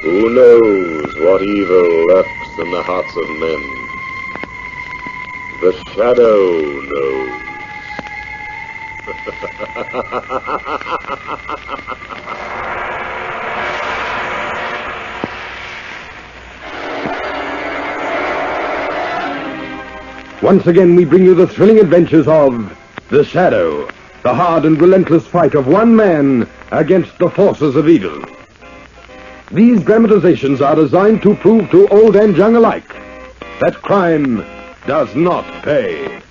Who knows what evil lurks in the hearts of men? The shadow knows. Once again, we bring you the thrilling adventures of The Shadow, the hard and relentless fight of one man against the forces of evil. These dramatizations are designed to prove to old and young alike that crime does not pay.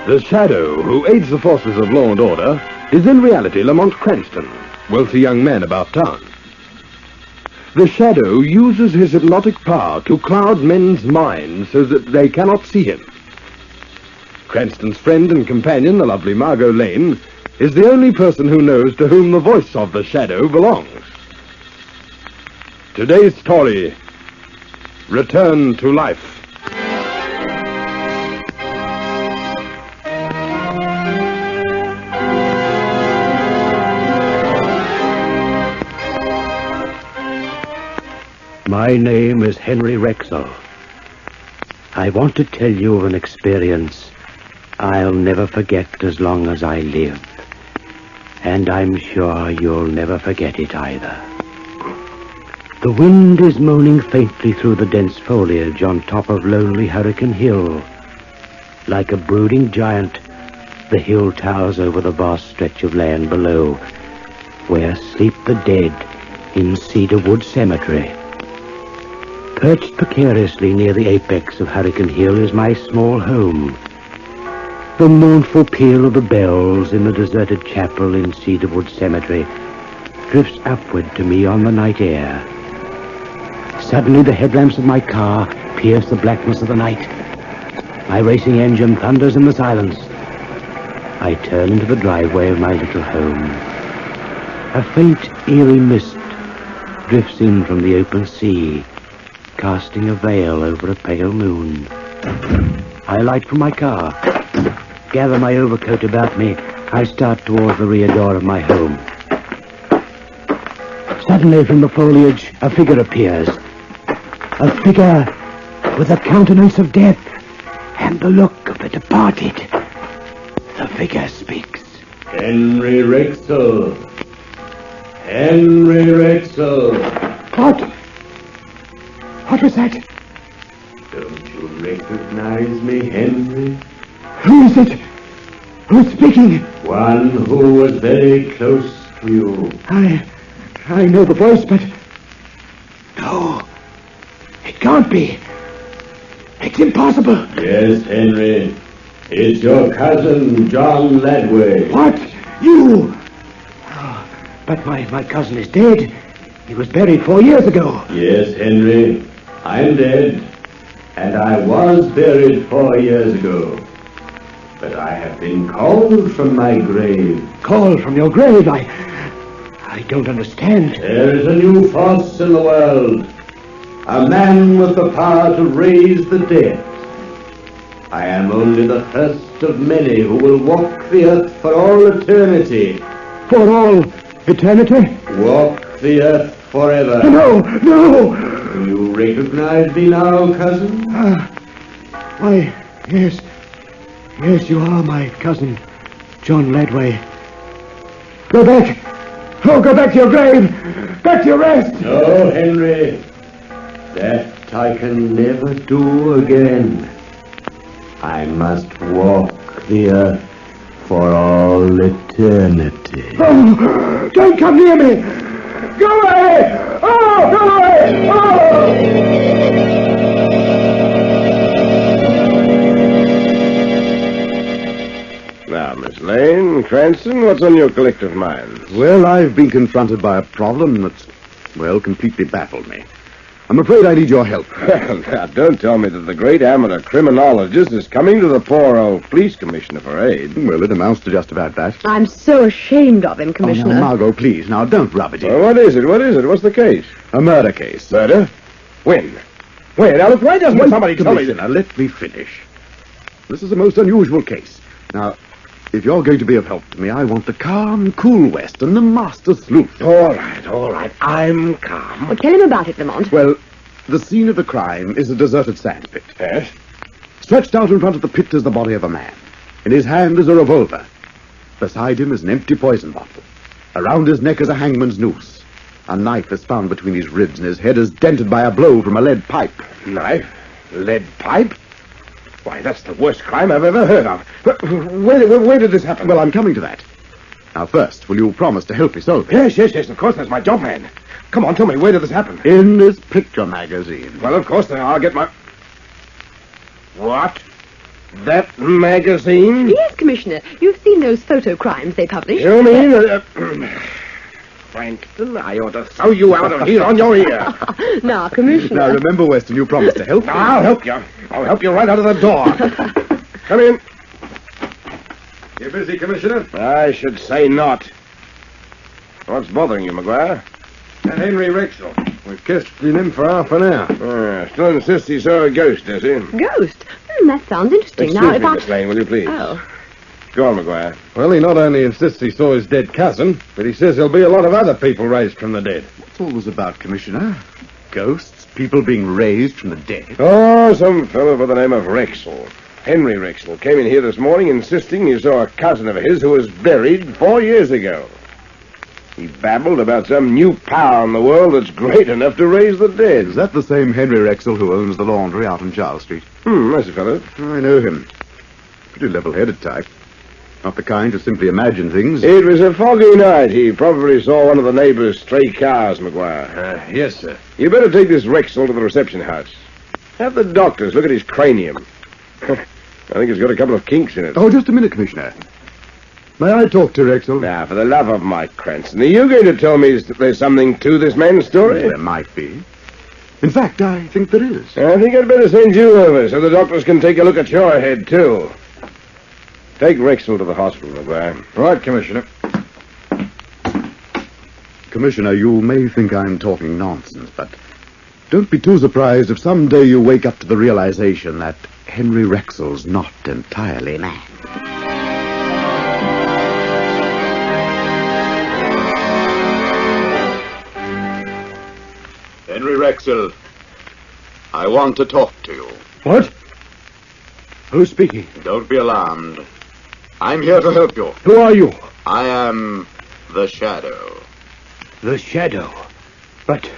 The Shadow, who aids the forces of law and order, is in reality Lamont Cranston, wealthy young man about town. The Shadow uses his hypnotic power to cloud men's minds so that they cannot see him. Cranston's friend and companion, the lovely Margot Lane, is the only person who knows to whom the voice of the Shadow belongs. Today's story, Return to Life. My name is Henry Rexell. I want to tell you of an experience I'll never forget as long as I live. And I'm sure you'll never forget it either. The wind is moaning faintly through the dense foliage on top of lonely Hurricane Hill. Like a brooding giant, the hill towers over the vast stretch of land below, where sleep the dead in Cedarwood Cemetery. Perched precariously near the apex of Hurricane Hill is my small home. The mournful peal of the bells in the deserted chapel in Cedarwood Cemetery drifts upward to me on the night air. Suddenly the headlamps of my car pierce the blackness of the night. My racing engine thunders in the silence. I turn into the driveway of my little home. A faint, eerie mist drifts in from the open sea, casting a veil over a pale moon. I alight from my car, gather my overcoat about me. I start towards the rear door of my home. Suddenly from the foliage, a figure appears. A figure with a countenance of death and the look of the departed. The figure speaks. Henry Rexell. Henry Rexell. What? What was that? Don't you recognize me, Henry? Who is it? Who's speaking? One who was very close to you. I know the voice, but... No. It can't be. It's impossible. Yes, Henry. It's your cousin, John Ledway. What? You? Oh, but my cousin is dead. He was buried 4 years ago. Yes, Henry. I'm dead, and I was buried 4 years ago. But I have been called from my grave. Called from your grave? I don't understand. There is a new force in the world. A man with the power to raise the dead. I am only the first of many who will walk the earth for all eternity. For all eternity? Walk the earth forever. No! Do you recognize me now, cousin? Why, yes. Yes, you are my cousin, John Ledway. Go back! Oh, go back to your grave! Back to your rest! No, Henry. That I can never do again. I must walk the earth for all eternity. Oh, don't come near me! Go away! Oh, go away! Oh! Now, Miss Lane, Cranston, what's on your collective minds? Well, I've been confronted by a problem that's, completely baffled me. I'm afraid I need your help. Well, now, don't tell me that the great amateur criminologist is coming to the poor old police commissioner for aid. Well, it amounts to just about that. I'm so ashamed of him, Commissioner. Oh, now, Margot, please. Now, don't rub it in. Well, what is it? What's the case? A murder case. Murder? When? Now, look, why doesn't somebody tell me... Commissioner, let me finish. This is a most unusual case. Now, if you're going to be of help to me, I want the calm, cool West and the master sleuth. All right. I'm calm. Well, tell him about it, Lamont. Well, the scene of the crime is a deserted sandpit. Yes? Stretched out in front of the pit is the body of a man. In his hand is a revolver. Beside him is an empty poison bottle. Around his neck is a hangman's noose. A knife is found between his ribs, and his head is dented by a blow from a lead pipe. Knife? Lead pipe? Why, that's the worst crime I've ever heard of. Where did this happen? Well, I'm coming to that. Now, first, will you promise to help me solve it? Yes, of course, that's my job, man. Come on, tell me, where did this happen? In this picture magazine. Well, of course, then I'll get my... What? That magazine? Yes, Commissioner. You've seen those photo crimes they publish. You mean... Frankston, I ought to throw you out of here on your ear. Now, Commissioner... Now, remember, Weston, you promised to help me. I'll help you. I'll help you right out of the door. Come in. You busy, Commissioner? I should say not. What's bothering you, McGuire? Henry Rexell. We've questioned him for half an hour. Still insists he saw a ghost, does he? Ghost? That sounds interesting. Excuse me, Miss Lane, will you please? Oh. Go on, McGuire. Well, he not only insists he saw his dead cousin, but he says there'll be a lot of other people raised from the dead. What's all this about, Commissioner? Ghosts? People being raised from the dead? Oh, some fellow by the name of Rexell. Henry Rexell came in here this morning insisting he saw a cousin of his who was buried 4 years ago. He babbled about some new power in the world that's great enough to raise the dead. Is that the same Henry Rexell who owns the laundry out on Charles Street? That's a fellow. I know him. Pretty level-headed type. Not the kind to simply imagine things. It was a foggy night. He probably saw one of the neighbors' stray cars, McGuire. Yes, sir. You better take this Rexell to the reception house. Have the doctors look at his cranium. I think it's got a couple of kinks in it. Oh, just a minute, Commissioner. May I talk to Rexell? Now, for the love of Mike Cranston, are you going to tell me that there's something to this man's story? There might be. In fact, I think there is. I think I'd better send you over so the doctors can take a look at your head, too. Take Rexell to the hospital, McGuire. Right, Commissioner. Commissioner, you may think I'm talking nonsense, but don't be too surprised if someday you wake up to the realization that Henry Rexell's not entirely mad. Henry Rexell, I want to talk to you. What? Who's speaking? Don't be alarmed. I'm here to help you. Who are you? I am the Shadow. The Shadow. But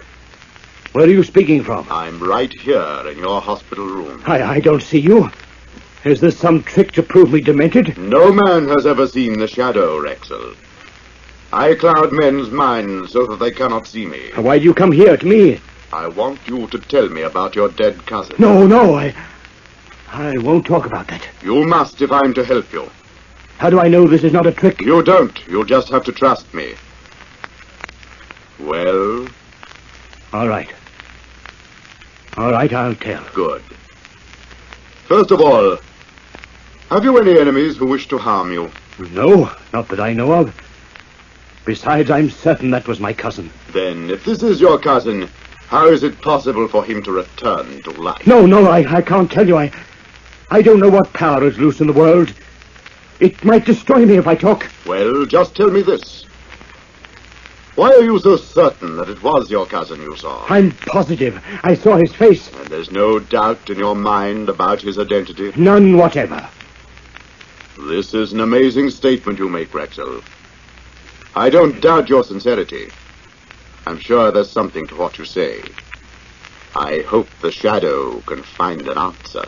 where are you speaking from? I'm right here in your hospital room. I don't see you. Is this some trick to prove me demented? No man has ever seen the Shadow, Rexell. I cloud men's minds so that they cannot see me. Why do you come here to me? I want you to tell me about your dead cousin. No, I won't talk about that. You must if I'm to help you. How do I know this is not a trick? You don't. You'll just have to trust me. Well? All right, I'll tell. Good. First of all, have you any enemies who wish to harm you? No, not that I know of. Besides, I'm certain that was my cousin. Then, if this is your cousin, how is it possible for him to return to life? No, I can't tell you. I don't know what power is loose in the world. It might destroy me if I talk. Well, just tell me this. Why are you so certain that it was your cousin you saw? I'm positive. I saw his face. And there's no doubt in your mind about his identity? None whatever. This is an amazing statement you make, Rexell. I don't doubt your sincerity. I'm sure there's something to what you say. I hope the Shadow can find an answer.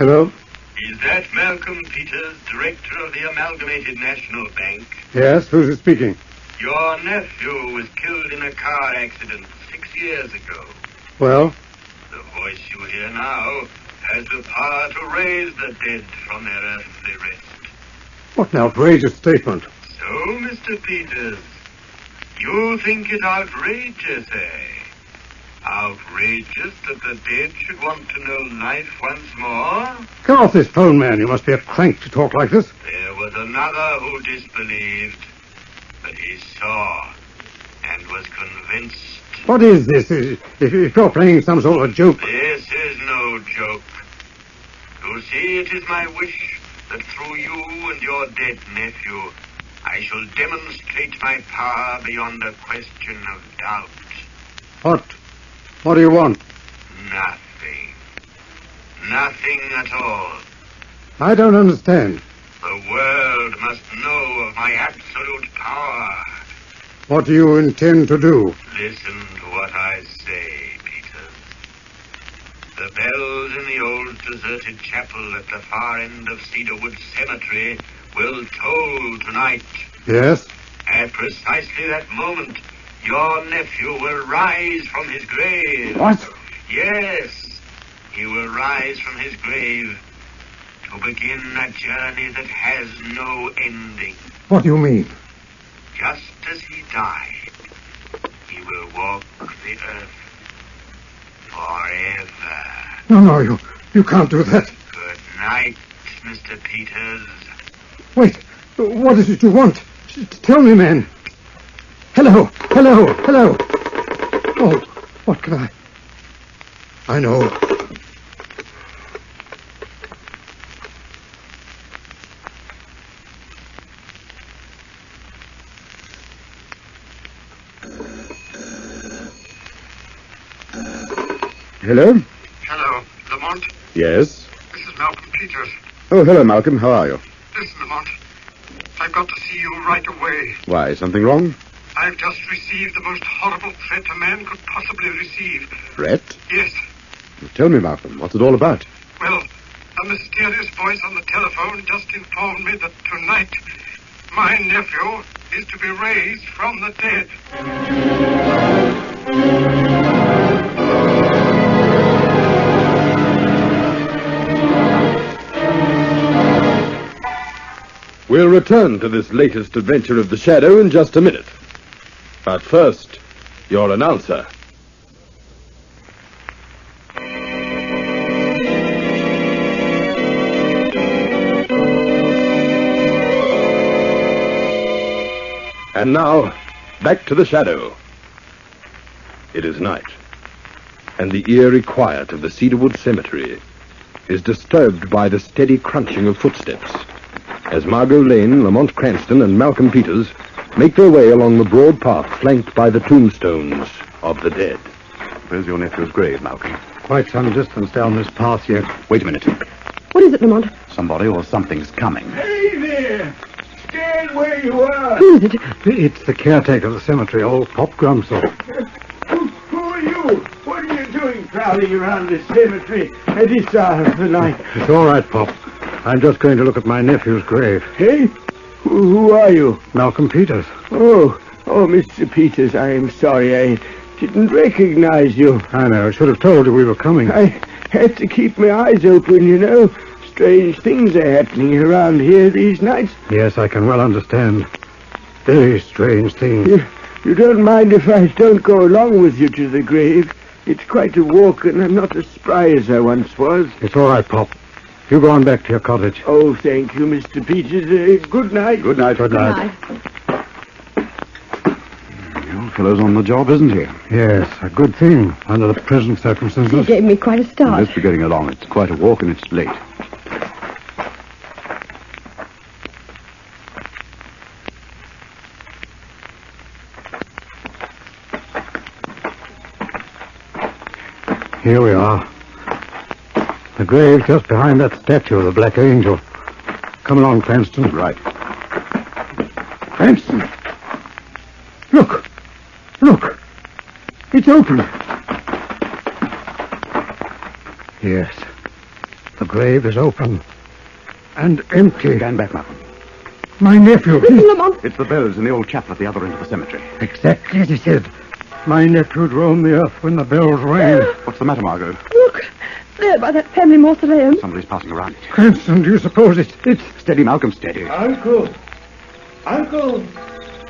Hello? Is that Malcolm Peters, director of the Amalgamated National Bank? Yes, who's it speaking? Your nephew was killed in a car accident 6 years ago. Well? The voice you hear now has the power to raise the dead from their earthly rest. What an outrageous statement. So, Mr. Peters, you think it outrageous, eh? Outrageous that the dead should want to know life once more? Get off this phone, man. You must be a crank to talk like this. There was another who disbelieved, but he saw and was convinced. What is this? If you're playing some sort of a joke... This is no joke. You see, it is my wish that through you and your dead nephew, I shall demonstrate my power beyond a question of doubt. What do you want? Nothing. Nothing at all. I don't understand. The world must know of my absolute power. What do you intend to do? Listen to what I say, Peters. The bells in the old deserted chapel at the far end of Cedarwood Cemetery will toll tonight. Yes? At precisely that moment, your nephew will rise from his grave. What? Yes, he will rise from his grave to begin a journey that has no ending. What do you mean? Just as he died, he will walk the earth forever. No, you can't do that. Good night, Mr. Peters. Wait, what is it you want? Tell me, man. Hello. Oh, what can I know. Hello? Hello, Lamont. Yes? This is Malcolm Peters. Oh, hello, Malcolm. How are you? Listen, Lamont. I've got to see you right away. Why, something wrong? I've just received the most horrible threat a man could possibly receive. Threat? Yes. Tell me, Malcolm, what's it all about? Well, a mysterious voice on the telephone just informed me that tonight my nephew is to be raised from the dead. We'll return to this latest adventure of the Shadow in just a minute. But first, your announcer. And now, back to the Shadow. It is night, and the eerie quiet of the Cedarwood Cemetery is disturbed by the steady crunching of footsteps as Margot Lane, Lamont Cranston, and Malcolm Peters make their way along the broad path flanked by the tombstones of the dead. Where's your nephew's grave, Malcolm? Quite some distance down this path yet. Wait a minute. What is it, Lamont? Somebody or something's coming. Hey there! Stand where you are! Who is it? It's the caretaker of the cemetery, old Pop Grumsel. Who are you? What are you doing prowling around this cemetery at this hour of the night? It's all right, Pop. I'm just going to look at my nephew's grave. Hey? Who are you? Malcolm Peters. Oh, Mr. Peters, I am sorry. I didn't recognize you. I know. I should have told you we were coming. I had to keep my eyes open, you know. Strange things are happening around here these nights. Yes, I can well understand. Very strange things. You don't mind if I don't go along with you to the grave? It's quite a walk, and I'm not as spry as I once was. It's all right, Pop. You go on back to your cottage. Oh, thank you, Mr. Peters. Good night. Good night. Good night. The old fellow's on the job, isn't he? Yes, a good thing under the present You circumstances. gave me quite a start. Let's be getting along. It's quite a walk and it's late. Here we are. The grave just behind that statue of the Black Angel. Come along, Cranston. Right. Cranston! Look! It's open! Yes. The grave is open. And empty. Stand back, Malcolm. My nephew. Listen, Lamont. It's the bells in the old chapel at the other end of the cemetery. Exactly as he said. My nephew'd roam the earth when the bells rang. What's the matter, Margot? Look, there by that family mausoleum. Somebody's passing around it. Cranston, do you suppose it's... Steady, Malcolm, steady. Uncle! Uncle!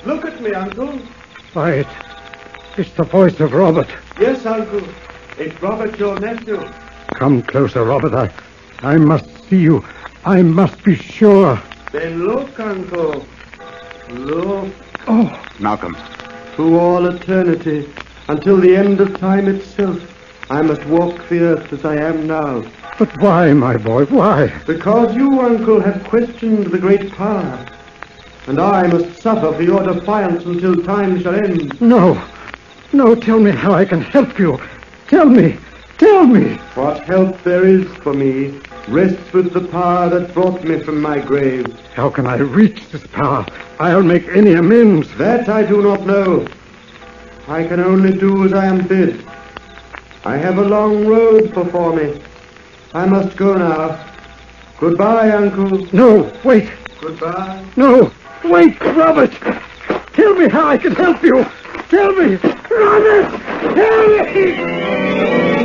Look at me, Uncle. Why, it's the voice of Robert. Yes, Uncle. It's Robert, your nephew. Come closer, Robert. I must see you. I must be sure. Then look, Uncle. Look. Oh, Malcolm. Through all eternity, until the end of time itself, I must walk the earth as I am now. but why, my boy, why? Because you, Uncle, have questioned the great power, and I must suffer for your defiance until time shall end. No, tell me how I can help you. Tell me. What help there is for me rests with the power that brought me from my grave. How can I reach this power? I'll make any amends. That I do not know. I can only do as I am bid. I have a long road before me. I must go now. Goodbye, Uncle. No, wait. Goodbye. No, wait, Robert. Tell me how I can help you. Tell me. Robert, tell me.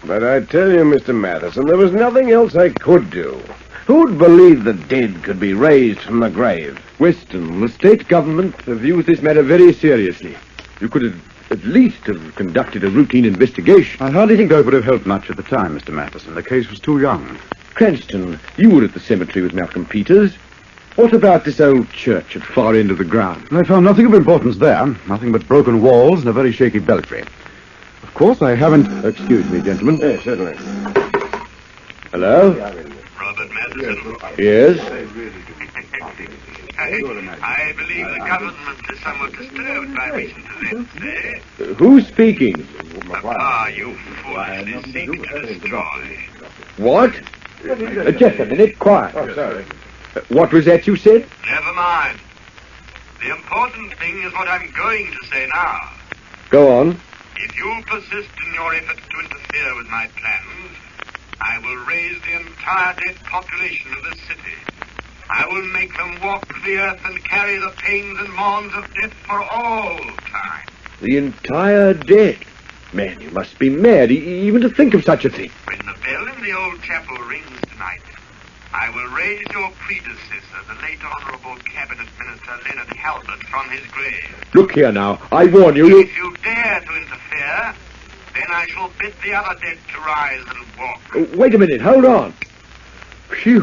But I tell you, Mr. Matheson, there was nothing else I could do. Who'd believe the dead could be raised from the grave? Weston, the state government have used this matter very seriously. You could have at least have conducted a routine investigation. I hardly think I would have helped much at the time, Mr. Matheson. The case was too young. Cranston, you were at the cemetery with Malcolm Peters. What about this old church at the far end of the ground? I found nothing of importance there. Nothing but broken walls and a very shaky belfry. Of course, I haven't... Excuse me, gentlemen. Yes, certainly. Hello? Robert Matheson. Yes? I believe the government is somewhat disturbed by recent events, eh? Who's speaking? Papa, you foolishly seek to destroy. What? Just a minute, quiet. Oh, sorry. What was that you said? Never mind. The important thing is what I'm going to say now. Go on. If you persist in your efforts to interfere with my plans, I will raise the entire dead population of this city. I will make them walk the earth and carry the pains and mourns of death for all time. The entire dead. Man, you must be mad even to think of such a thing. When the bell in the old chapel rings tonight, I will raise your predecessor, the late Honorable Cabinet Minister Leonard Halbert, from his grave. Look here now. I warn you. If you dare to interfere, then I shall bid the other dead to rise and walk. Wait a minute. Hold on. Phew.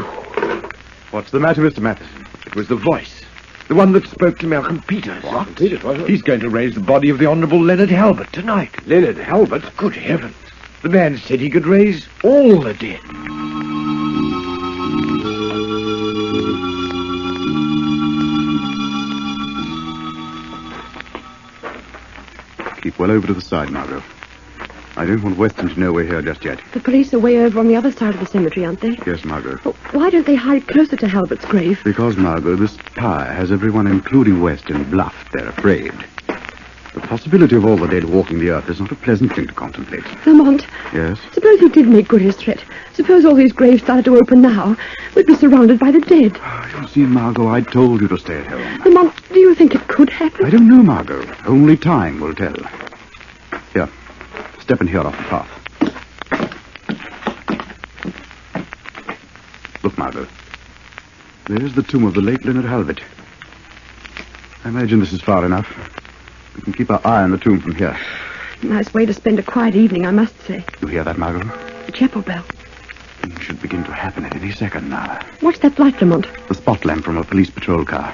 What's the matter, Mr. Matheson? It was the voice. The one that spoke to Malcolm Peters. What? Peters, was it? He's going to raise the body of the Honourable Leonard Halbert tonight. Leonard Halbert? Good heavens. The man said he could raise all the dead. Keep well over to the side, Margot. I don't want Weston to know we're here just yet. The police are way over on the other side of the cemetery, aren't they? Yes, Margot. Oh, why don't they hide closer to Halbert's grave? Because, Margot, this power has everyone, including Weston, bluffed. They're afraid. The possibility of all the dead walking the earth is not a pleasant thing to contemplate. Lamont, Yes? suppose he did make good his threat. Suppose all these graves started to open now. We'd be surrounded by the dead. You see, Margot, I told you to stay at home. Lamont, do you think it could happen? I don't know, Margot. Only time will tell. Here, step in here off the path. Look, Margot. There's the tomb of the late Leonard Halbert. I imagine this is far enough. We can keep our eye on the tomb from here. Nice way to spend a quiet evening, I must say. You hear that, Margot? The chapel bell. Things should begin to happen at any second now. What's that light, Lamont? The spot lamp from a police patrol car.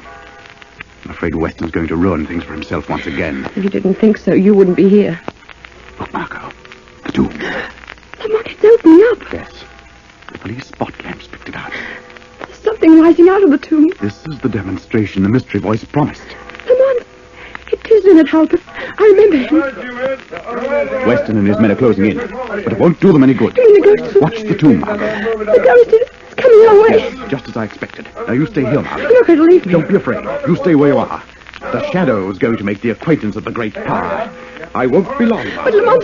I'm afraid Weston's going to ruin things for himself once again. If you didn't think so, you wouldn't be here. Look, Margot. The tomb. Lamont, it's opening up. Yes. The police spot lamps picked it out. There's something rising out of the tomb. This is the demonstration the mystery voice promised. Lamont, it is Leonard Halbert. I remember him. Weston and his men are closing in, but it won't do them any good. You mean the ghost? Watch the tomb, Margot. The ghost is coming our way. Just as I expected. Now you stay here, Margot. You're not going to leave me. Don't be afraid. You stay where you are. The shadow is going to make the acquaintance of the great power. I won't be long, But Margot. Lamont,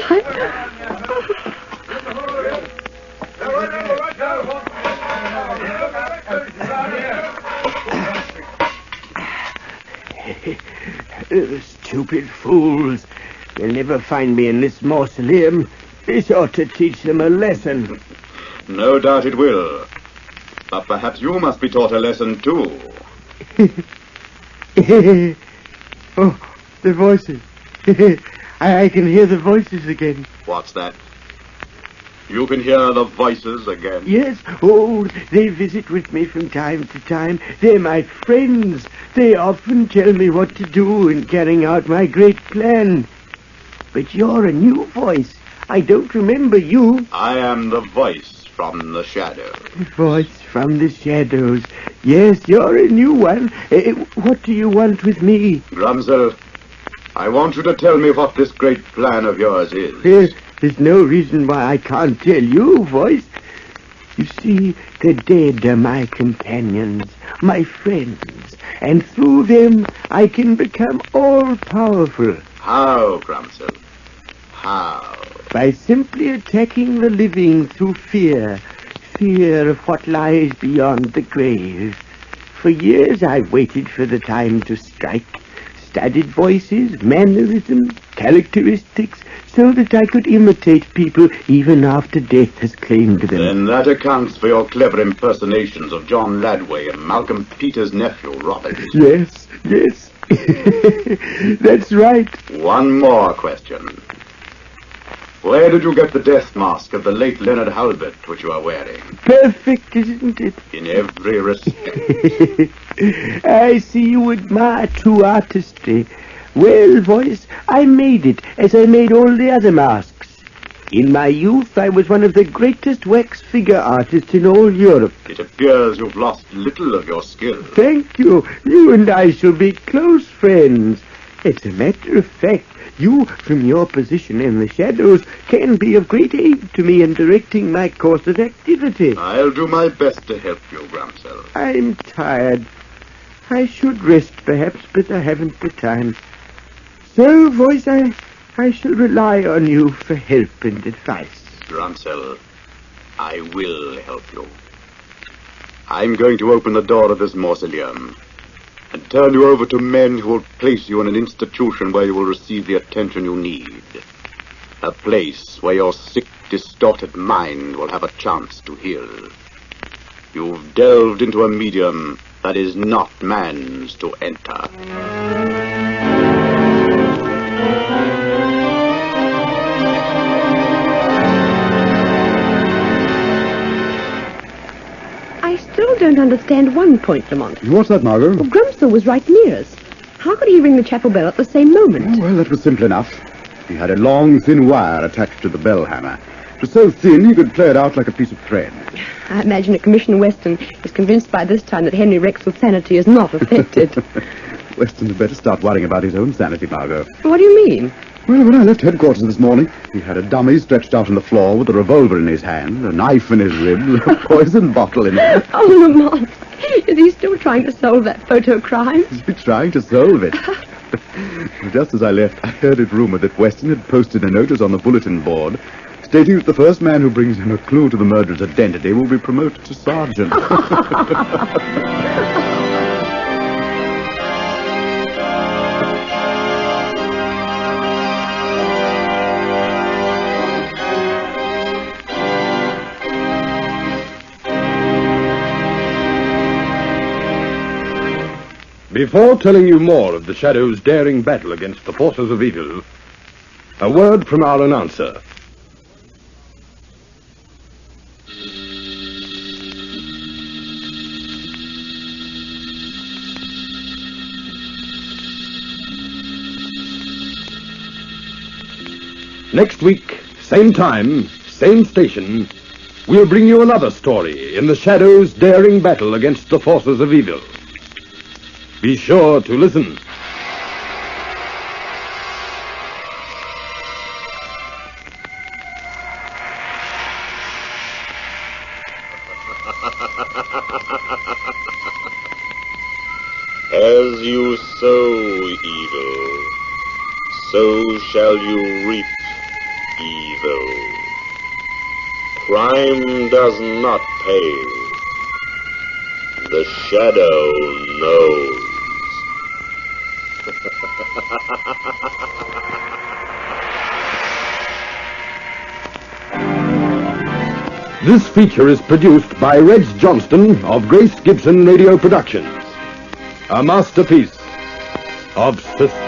Stupid fools. They'll never find me in this mausoleum. This ought to teach them a lesson. No doubt it will. But perhaps you must be taught a lesson, too. Oh, the voices. I can hear the voices again. What's that? You can hear the voices again? Yes. Oh, they visit with me from time to time. They're my friends. They often tell me what to do in carrying out my great plan. But you're a new voice. I don't remember you. I am the voice from the shadow. The voice from the shadows. Yes, you're a new one. What do you want with me? Rexell, I want you to tell me what this great plan of yours is. There's no reason why I can't tell you, voice. You see, the dead are my companions, my friends, and through them I can become all-powerful. How, Rexell? How? By simply attacking the living through fear. Fear of what lies beyond the grave. For years I've waited for the time to strike. Studied voices, mannerisms, characteristics, so that I could imitate people even after death has claimed them. Then that accounts for your clever impersonations of John Ladway and Malcolm Peter's nephew, Robert. Yes. That's right. One more question. Where did you get the death mask of the late Leonard Halbert, which you are wearing? Perfect, isn't it? In every respect. I see you admire true artistry. Well, voice, I made it, as I made all the other masks. In my youth, I was one of the greatest wax figure artists in all Europe. It appears you've lost little of your skill. Thank you. You and I shall be close friends. As a matter of fact, you, from your position in the shadows, can be of great aid to me in directing my course of activity. I'll do my best to help you, Rexell. I'm tired. I should rest, perhaps, but I haven't the time. So, voice, I shall rely on you for help and advice. Rexell, I will help you. I'm going to open the door of this mausoleum and turn you over to men who will place you in an institution where you will receive the attention you need. A place where your sick, distorted mind will have a chance to heal. You've delved into a medium that is not man's to enter. I still don't understand one point, Lamont. What's that, Margot? Well, Grimsel was right near us. How could he ring the chapel bell at the same moment? Well, that was simple enough. He had a long, thin wire attached to the bell hammer. It was so thin he could play it out like a piece of thread. I imagine that Commissioner Weston is convinced by this time that Henry Rexell's sanity is not affected. Weston had better start worrying about his own sanity, Margot. What do you mean? Well, when I left headquarters this morning, he had a dummy stretched out on the floor with a revolver in his hand, a knife in his ribs, a poison bottle in it. Oh, Lamont, is he still trying to solve that photo crime? Is he trying to solve it? Just as I left, I heard it rumored that Weston had posted a notice on the bulletin board stating that the first man who brings him a clue to the murderer's identity will be promoted to sergeant. Before telling you more of the Shadow's daring battle against the forces of evil, a word from our announcer. Next week, same time, same station, we'll bring you another story in the Shadow's daring battle against the forces of evil. Be sure to listen. As you sow evil, so shall you reap evil. Crime does not pay. The shadow knows. This feature is produced by Reg Johnston of Grace Gibson Radio Productions. A masterpiece of suspense.